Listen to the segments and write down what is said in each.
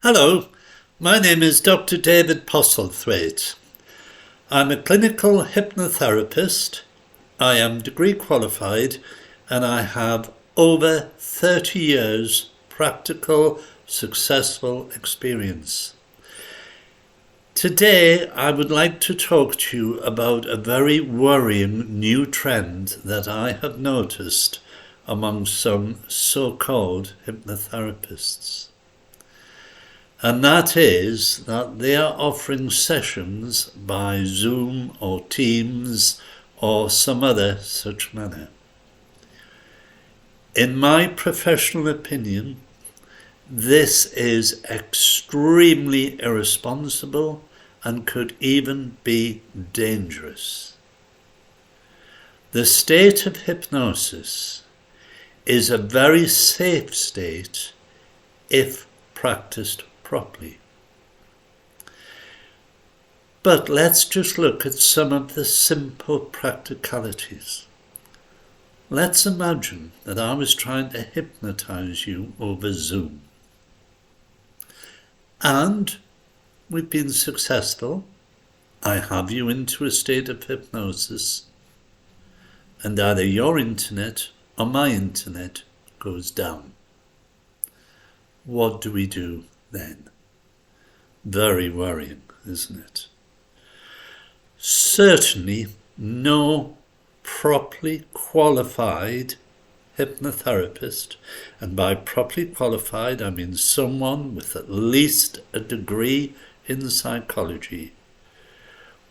Hello, my name is Dr. David Postlethwaite. I'm a clinical hypnotherapist. I am degree qualified and I have over 30 years practical, successful experience. Today, I would like to talk to you about a very worrying new trend that I have noticed among some so-called hypnotherapists. And that is that they are offering sessions by Zoom or Teams or some other such manner. In my professional opinion, this is extremely irresponsible and could even be dangerous. The state of hypnosis is a very safe state if practiced properly. But let's just look at some of the simple practicalities. Let's imagine that I was trying to hypnotize you over Zoom. And we've been successful. I have you into a state of hypnosis, and either your internet or my internet goes down. What do we do then? Very worrying, isn't it? Certainly no properly qualified hypnotherapist, and by properly qualified I mean someone with at least a degree in psychology,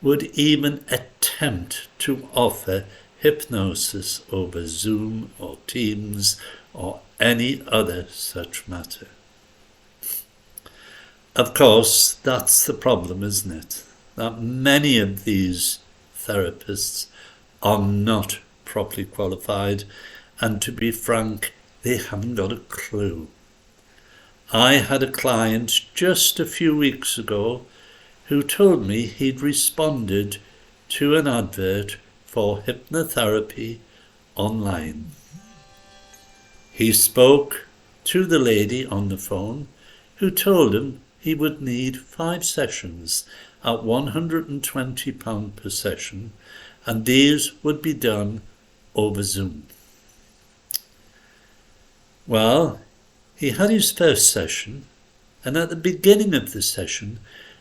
would even attempt to offer hypnosis over Zoom or Teams or any other such matter. Of course, that's the problem, isn't it? That many of these therapists are not properly qualified, and to be frank, they haven't got a clue. I had a client just a few weeks ago who told me he'd responded to an advert for hypnotherapy online. He spoke to the lady on the phone who told him he would need 5 sessions at £120 per session, and these would be done over Zoom. Well, he had his first session, and at the beginning of the session,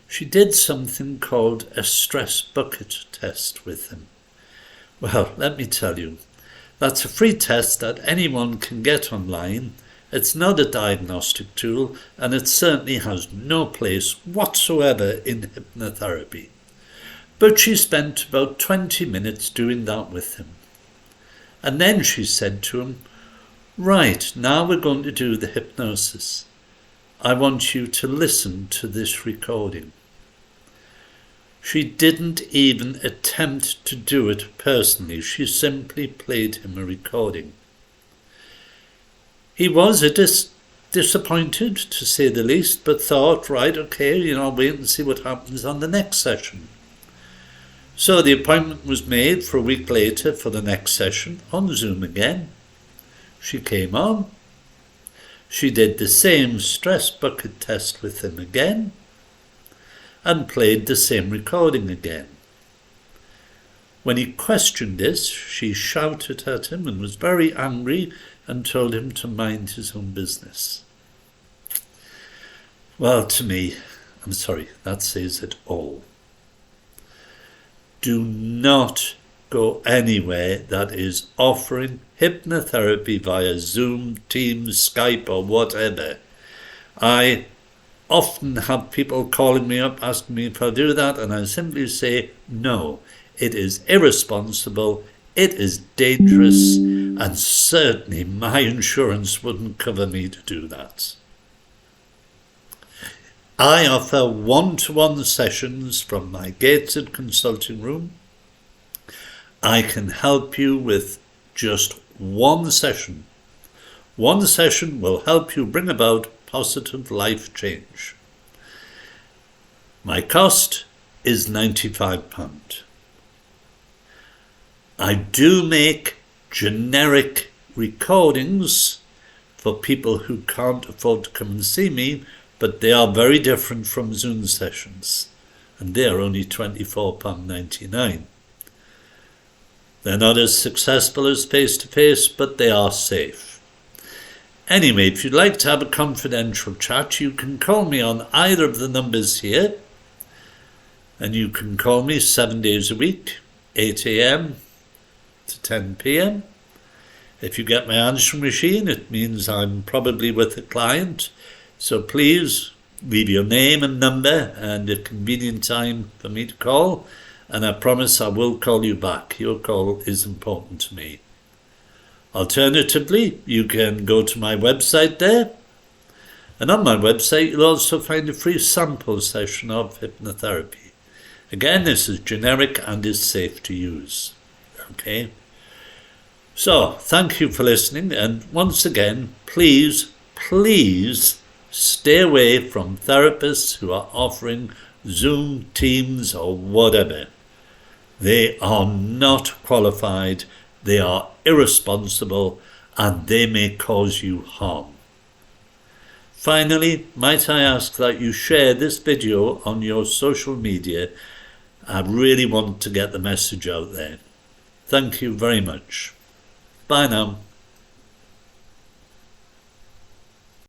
she did something called a stress bucket test with him. Well, let me tell you, that's a free test that anyone can get online. It's not a diagnostic tool, and it certainly has no place whatsoever in hypnotherapy. But she spent about 20 minutes doing that with him. And then she said to him, "Right, now we're going to do the hypnosis. I want you to listen to this recording." She didn't even attempt to do it personally. She simply played him a recording. He was disappointed, to say the least, but thought, right, okay, I'll wait and see what happens on the next session. So the appointment was made for a week later for the next session on Zoom again. She came on. She did the same stress bucket test with him again and played the same recording again. When he questioned this, she shouted at him and was very angry and told him to mind his own business. Well, to me, I'm sorry, that says it all. Do not go anywhere that is offering hypnotherapy via Zoom, Teams, Skype or whatever. I often have people calling me up asking me if I'll do that, and I simply say no. It is irresponsible, it is dangerous, and certainly my insurance wouldn't cover me to do that. I offer one-to-one sessions from my gated consulting room. I can help you with just one session. One session will help you bring about positive life change. My cost is £95. I do make generic recordings for people who can't afford to come and see me but they are very different from Zoom sessions, and they are only £24.99. They're not as successful as face-to-face, but they are safe. Anyway, if you'd like to have a confidential chat, you can call me on either of the numbers here, and you can call me 7 days a week, 8 a.m. to 10 p.m. If you get my answering machine, it means I'm probably with a client. So please leave your name and number and a convenient time for me to call, and I promise I will call you back. Your call is important to me. Alternatively, you can go to my website there, and on my website you'll also find a free sample session of hypnotherapy. Again, this is generic and is safe to use. Okay? So, thank you for listening, and once again, please stay away from therapists who are offering Zoom, Teams, or whatever. They are not qualified, they are irresponsible, and they may cause you harm. Finally, might I ask that you share this video on your social media? I really want to get the message out there. Thank you very much. Bye now.